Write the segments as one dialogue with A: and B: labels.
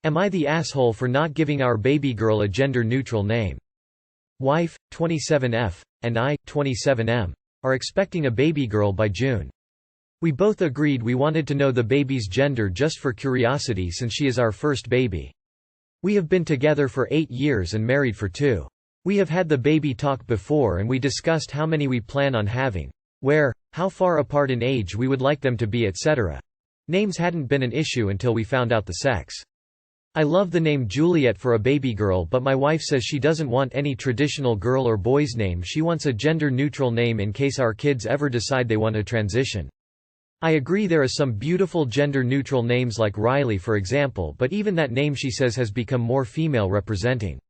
A: Am I the asshole for not giving our baby girl a gender-neutral name? Wife, 27F, and I, 27M, are expecting a baby girl by June. We both agreed we wanted to know the baby's gender just for curiosity since she is our first baby. We have been together for 8 years and married for 2. We have had the baby talk before and we discussed how many we plan on having, where, how far apart in age we would like them to be, etc. Names hadn't been an issue until we found out the sex. I love the name Juliet for a baby girl, but my wife says she doesn't want any traditional girl or boy's name. She wants a gender-neutral name in case our kids ever decide they want to transition. I agree there are some beautiful gender-neutral names like Riley for example, but even that name she says has become more female representing.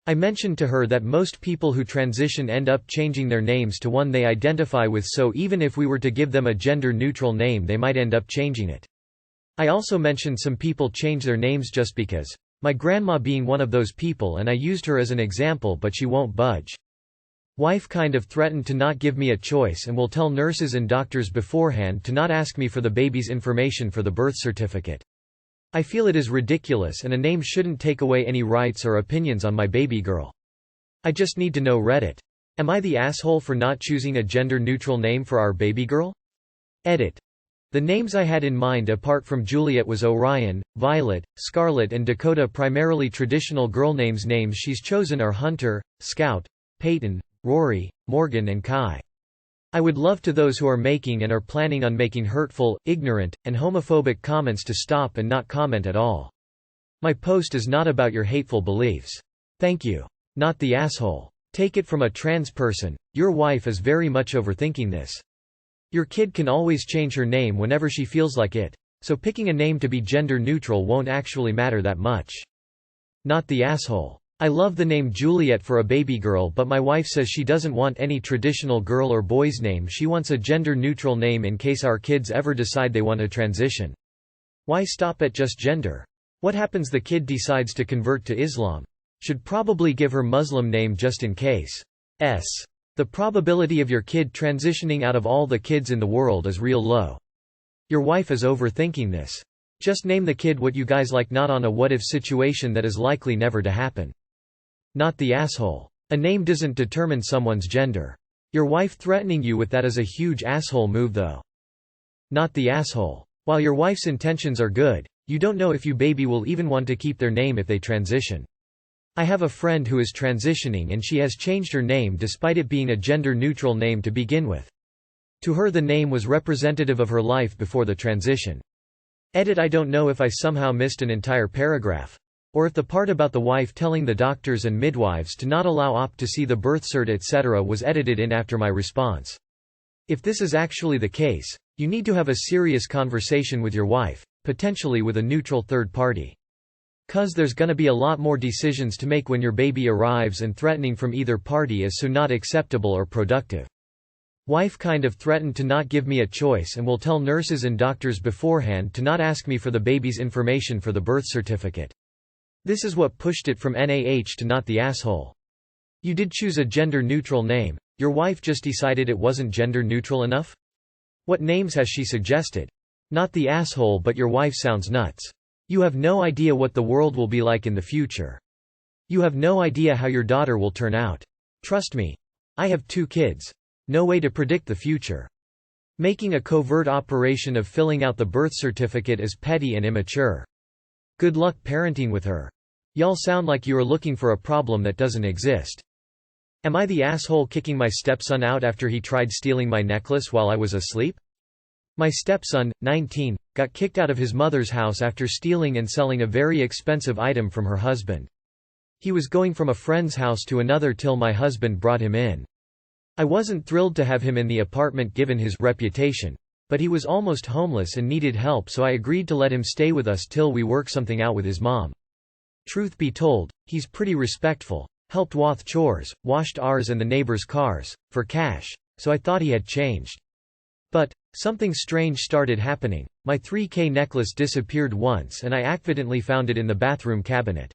A: I mentioned to her that most people who transition end up changing their names to one they identify with, so even if we were to give them a gender-neutral name they might end up changing it. I also mentioned some people change their names just because. My grandma being one of those people, and I used her as an example, but she won't budge. Wife kind of threatened to not give me a choice and will tell nurses and doctors beforehand to not ask me for the baby's information for the birth certificate. I feel it is ridiculous and a name shouldn't take away any rights or opinions on my baby girl. I just need to know Reddit. Am I the asshole for not choosing a gender-neutral name for our baby girl? Edit. The names I had in mind apart from Juliet was Orion, Violet, Scarlet and Dakota. Primarily traditional girl names. Names she's chosen are Hunter, Scout, Peyton, Rory, Morgan and Kai. I would love to those who are making and are planning on making hurtful, ignorant, and homophobic comments to stop and not comment at all. My post is not about your hateful beliefs. Thank you. Not the asshole. Take it from a trans person, your wife is very much overthinking this. Your kid can always change her name whenever she feels like it, so picking a name to be gender neutral won't actually matter that much. Not the asshole. I love the name Juliet for a baby girl, but my wife says she doesn't want any traditional girl or boy's name. She wants a gender neutral name in case our kids ever decide they want to transition. Why stop at just gender? What happens the kid decides to convert to Islam? Should probably give her Muslim name just in case. The probability of your kid transitioning out of all the kids in the world is real low. Your wife is overthinking this. Just name the kid what you guys like, not on a what-if situation that is likely never to happen. Not the asshole. A name doesn't determine someone's gender. Your wife threatening you with that is a huge asshole move though. Not the asshole. While your wife's intentions are good, you don't know if your baby will even want to keep their name if they transition. I have a friend who is transitioning and she has changed her name despite it being a gender-neutral name to begin with. To her the name was representative of her life before the transition. Edit. I don't know if I somehow missed an entire paragraph. Or if the part about the wife telling the doctors and midwives to not allow OP to see the birth cert etc. was edited in after my response. If this is actually the case, you need to have a serious conversation with your wife, potentially with a neutral third party. 'Cause there's gonna be a lot more decisions to make when your baby arrives, and threatening from either party is so not acceptable or productive. Wife kind of threatened to not give me a choice and will tell nurses and doctors beforehand to not ask me for the baby's information for the birth certificate. This is what pushed it from NAH to not the asshole. You did choose a gender-neutral name, your wife just decided it wasn't gender-neutral enough? What names has she suggested? Not the asshole, but your wife sounds nuts. You have no idea what the world will be like in the future. You have no idea how your daughter will turn out. Trust me. I have 2 kids. No way to predict the future. Making a covert operation of filling out the birth certificate is petty and immature. Good luck parenting with her. Y'all sound like you are looking for a problem that doesn't exist. Am I the asshole kicking my stepson out after he tried stealing my necklace while I was asleep? My stepson, 19, got kicked out of his mother's house after stealing and selling a very expensive item from her husband. He was going from a friend's house to another till my husband brought him in. I wasn't thrilled to have him in the apartment given his reputation, but he was almost homeless and needed help, so I agreed to let him stay with us till we work something out with his mom. Truth be told, he's pretty respectful, helped with chores, washed ours and the neighbors' cars, for cash, so I thought he had changed. But something strange started happening. My 3K necklace disappeared once and I accidentally found it in the bathroom cabinet.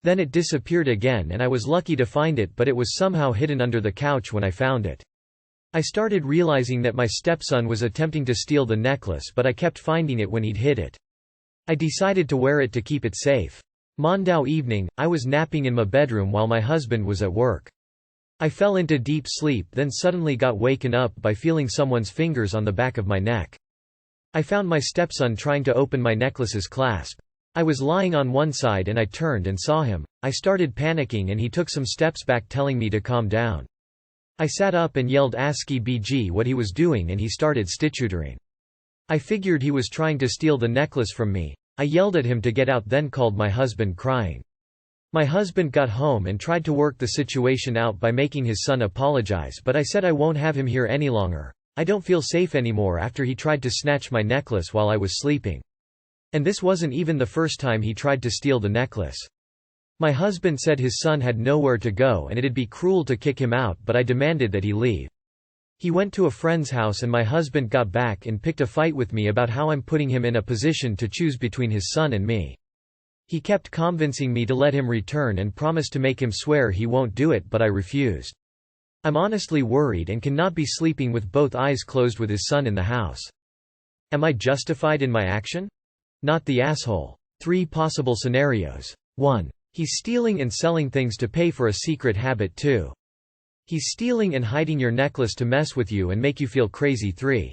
A: Then it disappeared again and I was lucky to find it, but it was somehow hidden under the couch when I found it. I started realizing that my stepson was attempting to steal the necklace, but I kept finding it when he'd hid it. I decided to wear it to keep it safe. Monday evening, I was napping in my bedroom while my husband was at work. I fell into deep sleep, then suddenly got waken up by feeling someone's fingers on the back of my neck. I found my stepson trying to open my necklace's clasp. I was lying on one side and I turned and saw him. I started panicking and he took some steps back telling me to calm down. I sat up and yelled ASCII BG what he was doing and he started stitching. I figured he was trying to steal the necklace from me. I yelled at him to get out, then called my husband crying. My husband got home and tried to work the situation out by making his son apologize, but I said I won't have him here any longer. I don't feel safe anymore after he tried to snatch my necklace while I was sleeping. And this wasn't even the first time he tried to steal the necklace. My husband said his son had nowhere to go and it'd be cruel to kick him out, but I demanded that he leave. He went to a friend's house and my husband got back and picked a fight with me about how I'm putting him in a position to choose between his son and me. He kept convincing me to let him return and promised to make him swear he won't do it, but I refused. I'm honestly worried and cannot be sleeping with both eyes closed with his son in the house. Am I justified in my action? Not the asshole. 3 possible scenarios. 1. He's stealing and selling things to pay for a secret habit. 2. He's stealing and hiding your necklace to mess with you and make you feel crazy. 3.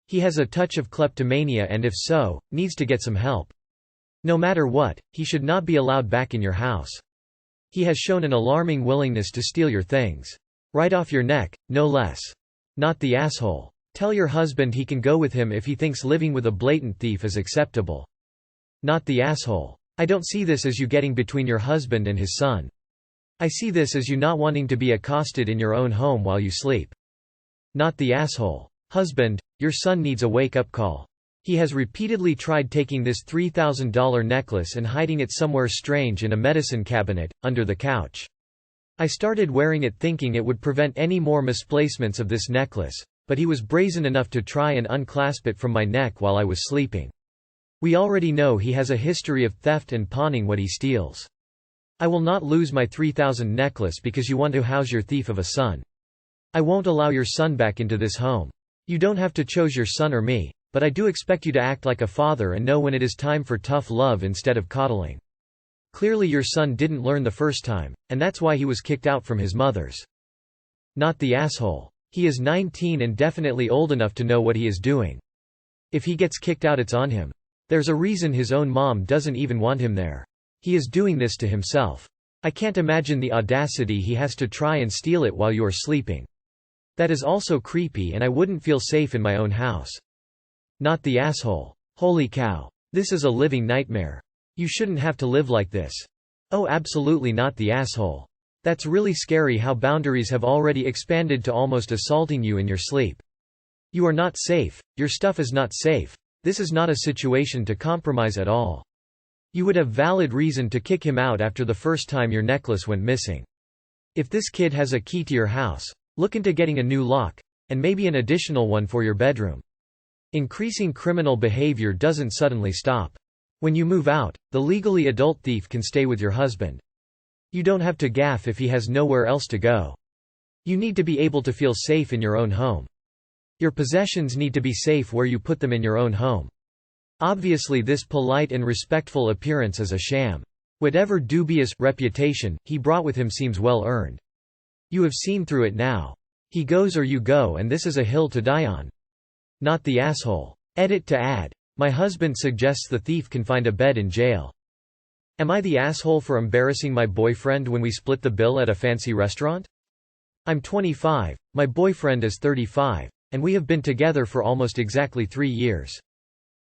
A: He has a touch of kleptomania and if so, needs to get some help. No matter what, he should not be allowed back in your house. He has shown an alarming willingness to steal your things. Right off your neck, no less. Not the asshole. Tell your husband he can go with him if he thinks living with a blatant thief is acceptable. Not the asshole. I don't see this as you getting between your husband and his son. I see this as you not wanting to be accosted in your own home while you sleep. Not the asshole. Husband, your son needs a wake-up call. He has repeatedly tried taking this $3,000 necklace and hiding it somewhere strange in a medicine cabinet, under the couch. I started wearing it thinking it would prevent any more misplacements of this necklace, but he was brazen enough to try and unclasp it from my neck while I was sleeping. We already know he has a history of theft and pawning what he steals. I will not lose my $3,000 necklace because you want to house your thief of a son. I won't allow your son back into this home. You don't have to choose your son or me, but I do expect you to act like a father and know when it is time for tough love instead of coddling. Clearly your son didn't learn the first time, and that's why he was kicked out from his mother's. Not the asshole. He is 19 and definitely old enough to know what he is doing. If he gets kicked out, it's on him. There's a reason his own mom doesn't even want him there. He is doing this to himself. I can't imagine the audacity he has to try and steal it while you are sleeping. That is also creepy and I wouldn't feel safe in my own house. Not the asshole. Holy cow. This is a living nightmare. You shouldn't have to live like this. Oh, absolutely not the asshole. That's really scary how boundaries have already expanded to almost assaulting you in your sleep. You are not safe, your stuff is not safe. This is not a situation to compromise at all. You would have valid reason to kick him out after the first time your necklace went missing. If this kid has a key to your house, look into getting a new lock, and maybe an additional one for your bedroom. Increasing criminal behavior doesn't suddenly stop. When you move out, the legally adult thief can stay with your husband. You don't have to gaff if he has nowhere else to go. You need to be able to feel safe in your own home. Your possessions need to be safe where you put them in your own home. Obviously this polite and respectful appearance is a sham. Whatever dubious reputation he brought with him seems well earned. You have seen through it now. He goes or you go, and this is a hill to die on. Not the asshole. Edit to add. My husband suggests the thief can find a bed in jail. Am I the asshole for embarrassing my boyfriend when we split the bill at a fancy restaurant? I'm 25, my boyfriend is 35, and we have been together for almost exactly 3 years.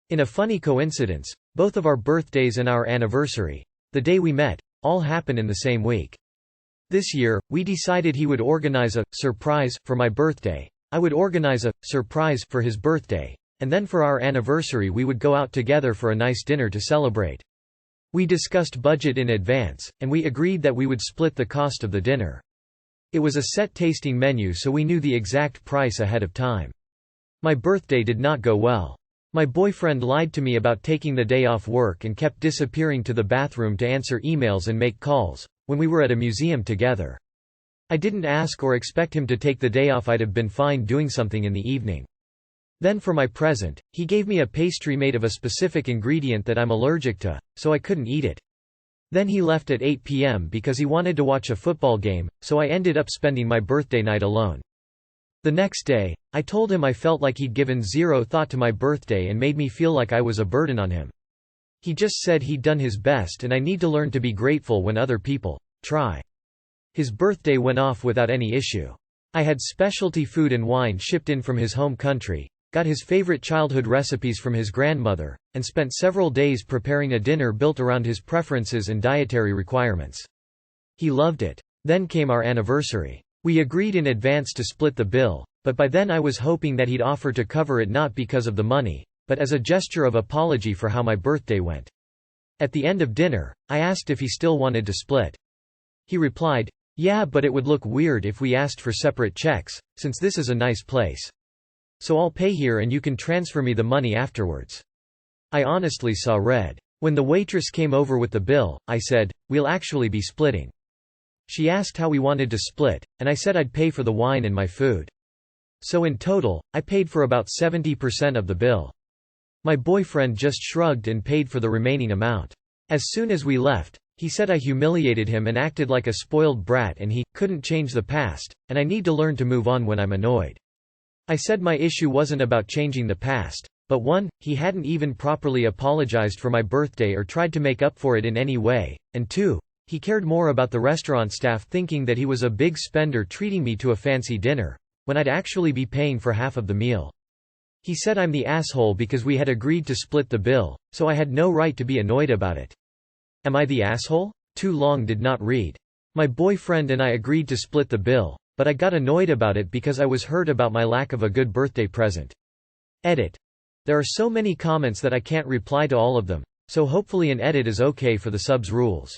A: In a funny coincidence, both of our birthdays and our anniversary, the day we met, all happen in the same week. This year, we decided he would organize a surprise for my birthday, I would organize a surprise for his birthday, and then for our anniversary we would go out together for a nice dinner to celebrate. We discussed budget in advance, and we agreed that we would split the cost of the dinner. It was a set tasting menu, so we knew the exact price ahead of time. My birthday did not go well. My boyfriend lied to me about taking the day off work and kept disappearing to the bathroom to answer emails and make calls, when we were at a museum together. I didn't ask or expect him to take the day off. I'd have been fine doing something in the evening. Then for my present, he gave me a pastry made of a specific ingredient that I'm allergic to, so I couldn't eat it. Then he left at 8 p.m. because he wanted to watch a football game, so I ended up spending my birthday night alone. The next day, I told him I felt like he'd given zero thought to my birthday and made me feel like I was a burden on him. He just said he'd done his best and I need to learn to be grateful when other people try. His birthday went off without any issue. I had specialty food and wine shipped in from his home country, got his favorite childhood recipes from his grandmother, and spent several days preparing a dinner built around his preferences and dietary requirements. He loved it. Then came our anniversary. We agreed in advance to split the bill, but by then I was hoping that he'd offer to cover it not because of the money, but as a gesture of apology for how my birthday went. At the end of dinner, I asked if he still wanted to split. He replied, "Yeah, but it would look weird if we asked for separate checks, since this is a nice place. So I'll pay here and you can transfer me the money afterwards." I honestly saw red. When the waitress came over with the bill, I said, "We'll actually be splitting." She asked how we wanted to split, and I said I'd pay for the wine and my food. So in total, I paid for about 70% of the bill. My boyfriend just shrugged and paid for the remaining amount. As soon as we left, he said I humiliated him and acted like a spoiled brat and he couldn't change the past, and I need to learn to move on when I'm annoyed. I said my issue wasn't about changing the past, but 1, he hadn't even properly apologized for my birthday or tried to make up for it in any way, and 2, he cared more about the restaurant staff thinking that he was a big spender treating me to a fancy dinner, when I'd actually be paying for half of the meal. He said I'm the asshole because we had agreed to split the bill, so I had no right to be annoyed about it. Am I the asshole? Too long did not read. My boyfriend and I agreed to split the bill, but I got annoyed about it because I was hurt about my lack of a good birthday present. Edit. There are so many comments that I can't reply to all of them, so hopefully an edit is okay for the subs rules.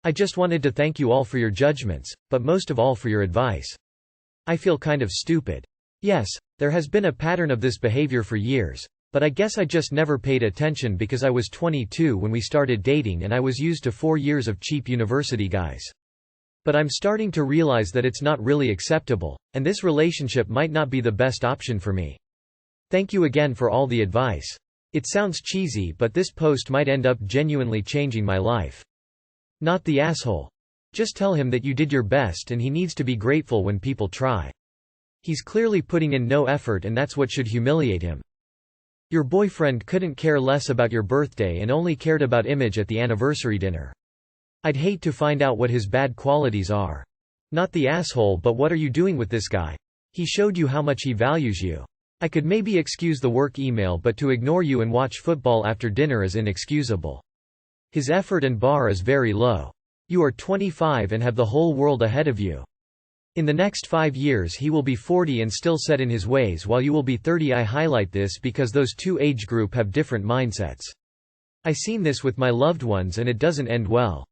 A: I just wanted to thank you all for your judgments, but most of all for your advice. I feel kind of stupid. Yes, there has been a pattern of this behavior for years, but I guess I just never paid attention because I was 22 when we started dating and I was used to 4 years of cheap university guys. But I'm starting to realize that it's not really acceptable, and this relationship might not be the best option for me. Thank you again for all the advice. It sounds cheesy, but this post might end up genuinely changing my life. Not the asshole. Just tell him that you did your best and he needs to be grateful when people try. He's clearly putting in no effort and that's what should humiliate him. Your boyfriend couldn't care less about your birthday and only cared about image at the anniversary dinner. I'd hate to find out what his bad qualities are. Not the asshole, but what are you doing with this guy? He showed you how much he values you. I could maybe excuse the work email, but to ignore you and watch football after dinner is inexcusable. His effort and bar is very low. You are 25 and have the whole world ahead of you. In the next 5 years he will be 40 and still set in his ways while you will be 30. I highlight this because those two age group have different mindsets. I seen this with my loved ones and it doesn't end well.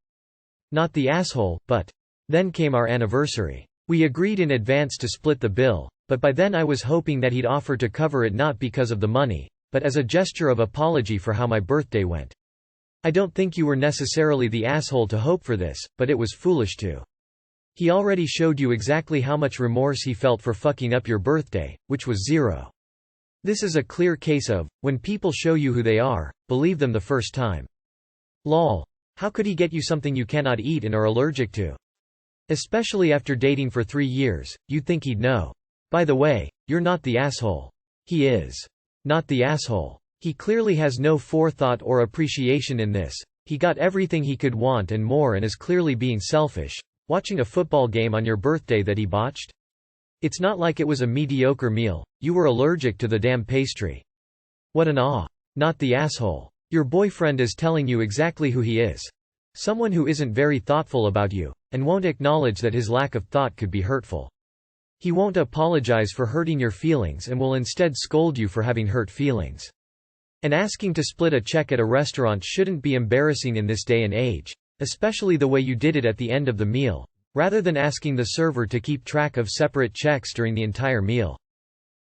A: Not the asshole, but then came our anniversary. We agreed in advance to split the bill, but by then I was hoping that he'd offer to cover it not because of the money, but as a gesture of apology for how my birthday went. I don't think you were necessarily the asshole to hope for this, but it was foolish to. He already showed you exactly how much remorse he felt for fucking up your birthday, which was 0. This is a clear case of, when people show you who they are, believe them the first time. Lol. How could he get you something you cannot eat and are allergic to? Especially after dating for 3 years, you'd think he'd know. By the way, you're not the asshole. He is. Not the asshole. He clearly has no forethought or appreciation in this. He got everything he could want and more and is clearly being selfish. Watching a football game on your birthday that he botched? It's not like it was a mediocre meal, you were allergic to the damn pastry. What an awe. Not the asshole. Your boyfriend is telling you exactly who he is. Someone who isn't very thoughtful about you, and won't acknowledge that his lack of thought could be hurtful. He won't apologize for hurting your feelings and will instead scold you for having hurt feelings. And asking to split a check at a restaurant shouldn't be embarrassing in this day and age, especially the way you did it at the end of the meal, rather than asking the server to keep track of separate checks during the entire meal.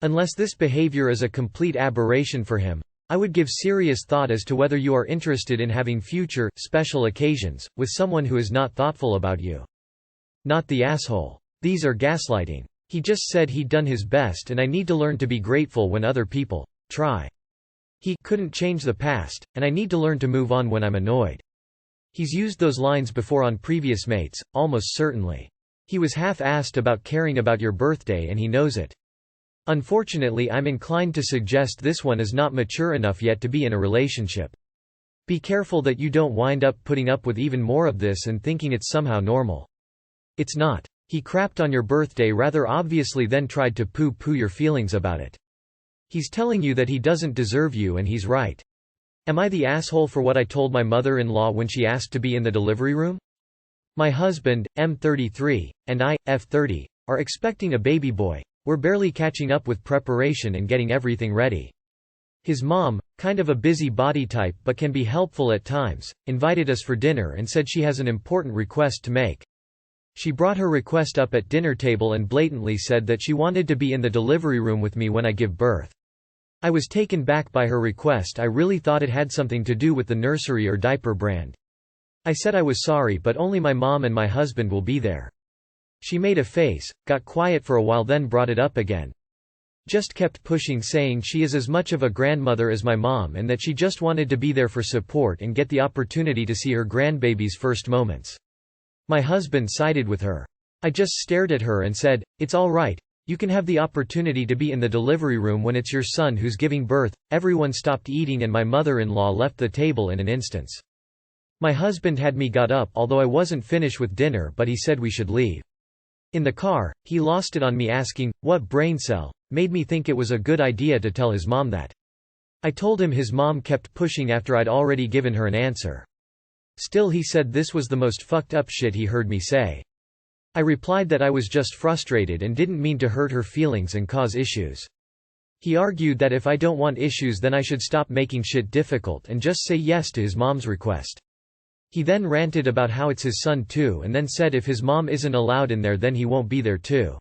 A: Unless this behavior is a complete aberration for him, I would give serious thought as to whether you are interested in having future, special occasions, with someone who is not thoughtful about you. Not the asshole. These are gaslighting. He just said he'd done his best and I need to learn to be grateful when other people try. He couldn't change the past, and I need to learn to move on when I'm annoyed. He's used those lines before on previous mates, almost certainly. He was half-assed about caring about your birthday and he knows it. Unfortunately, I'm inclined to suggest this one is not mature enough yet to be in a relationship. Be careful that you don't wind up putting up with even more of this and thinking it's somehow normal. It's not. He crapped on your birthday rather obviously, then tried to poo-poo your feelings about it. He's telling you that he doesn't deserve you, and he's right. Am I the asshole for what I told my mother-in-law when she asked to be in the delivery room? My husband, M33, and I, F30, are expecting a baby boy. We're barely catching up with preparation and getting everything ready. His mom, kind of a busy body type but can be helpful at times, invited us for dinner and said she has an important request to make. She brought her request up at dinner table and blatantly said that she wanted to be in the delivery room with me when I give birth. I was taken back by her request. I really thought it had something to do with the nursery or diaper brand. I said I was sorry, but only my mom and my husband will be there. She made a face, got quiet for a while, then brought it up again. Just kept pushing, saying she is as much of a grandmother as my mom and that she just wanted to be there for support and get the opportunity to see her grandbaby's first moments. My husband sided with her. I just stared at her and said, "It's all right. You can have the opportunity to be in the delivery room when it's your son who's giving birth." Everyone stopped eating and my mother-in-law left the table in an instant. My husband had me got up, although I wasn't finished with dinner, but he said we should leave. In the car, he lost it on me asking, "What brain cell?" Made me think it was a good idea to tell his mom that. I told him his mom kept pushing after I'd already given her an answer. Still, he said this was the most fucked up shit he heard me say. I replied that I was just frustrated and didn't mean to hurt her feelings and cause issues. He argued that if I don't want issues then I should stop making shit difficult and just say yes to his mom's request. He then ranted about how it's his son too, and then said if his mom isn't allowed in there then he won't be there too.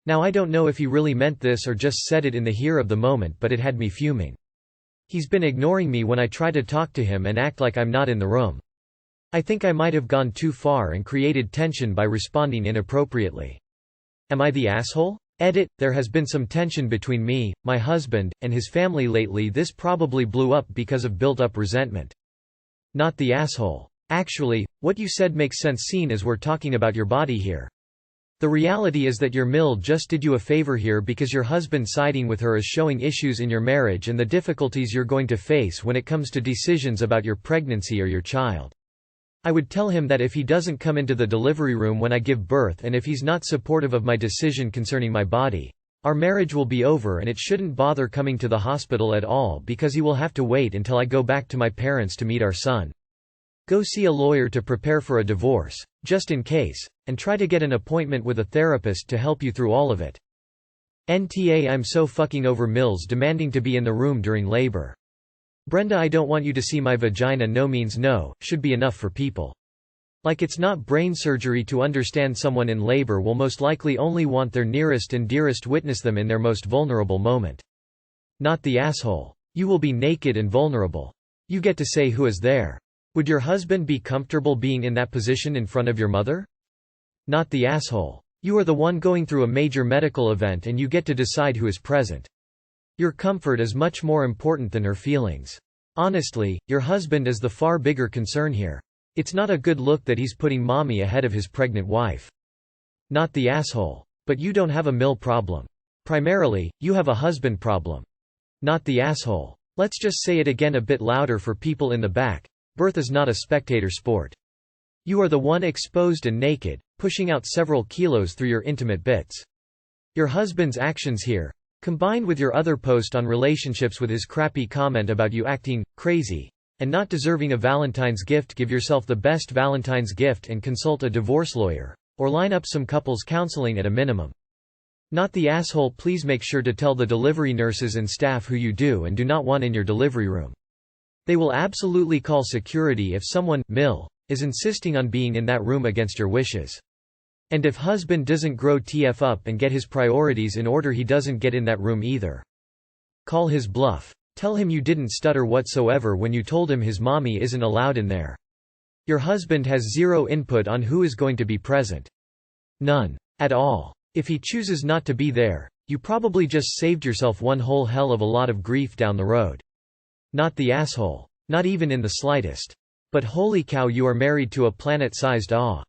A: Now I don't know if he really meant this or just said it in the heat of the moment, but it had me fuming. He's been ignoring me when I try to talk to him and act like I'm not in the room. I think I might have gone too far and created tension by responding inappropriately. Am I the asshole? Edit. There has been some tension between me, my husband, and his family lately. This probably blew up because of built-up resentment. Not the asshole. Actually, what you said makes sense seeing as we're talking about your body here. The reality is that your MIL just did you a favor here because your husband siding with her is showing issues in your marriage and the difficulties you're going to face when it comes to decisions about your pregnancy or your child. I would tell him that if he doesn't come into the delivery room when I give birth and if he's not supportive of my decision concerning my body, our marriage will be over and it shouldn't bother coming to the hospital at all because he will have to wait until I go back to my parents to meet our son. Go see a lawyer to prepare for a divorce, just in case, and try to get an appointment with a therapist to help you through all of it. NTA I'm so fucking over Mills demanding to be in the room during labor. Brenda, I don't want you to see my vagina. No means no, should be enough for people. Like it's not brain surgery to understand someone in labor will most likely only want their nearest and dearest witness them in their most vulnerable moment. Not the asshole. You will be naked and vulnerable. You get to say who is there. Would your husband be comfortable being in that position in front of your mother? Not the asshole. You are the one going through a major medical event and you get to decide who is present. Your comfort is much more important than her feelings. Honestly, your husband is the far bigger concern here. It's not a good look that he's putting mommy ahead of his pregnant wife. Not the asshole. But you don't have a MIL problem. Primarily, you have a husband problem. Not the asshole. Let's just say it again a bit louder for people in the back. Birth is not a spectator sport. You are the one exposed and naked, pushing out several kilos through your intimate bits. Your husband's actions here, combined with your other post on relationships with his crappy comment about you acting crazy and not deserving a Valentine's gift, give yourself the best Valentine's gift and consult a divorce lawyer, or line up some couples counseling at a minimum. Not the asshole. Please make sure to tell the delivery nurses and staff who you do and do not want in your delivery room. They will absolutely call security if someone MIL is insisting on being in that room against your wishes. And if husband doesn't grow TF up and get his priorities in order, he doesn't get in that room either. Call his bluff. Tell him you didn't stutter whatsoever when you told him his mommy isn't allowed in there. Your husband has zero input on who is going to be present. None. At all. If he chooses not to be there, you probably just saved yourself one whole hell of a lot of grief down the road. Not the asshole. Not even in the slightest. But holy cow, you are married to a planet-sized awe.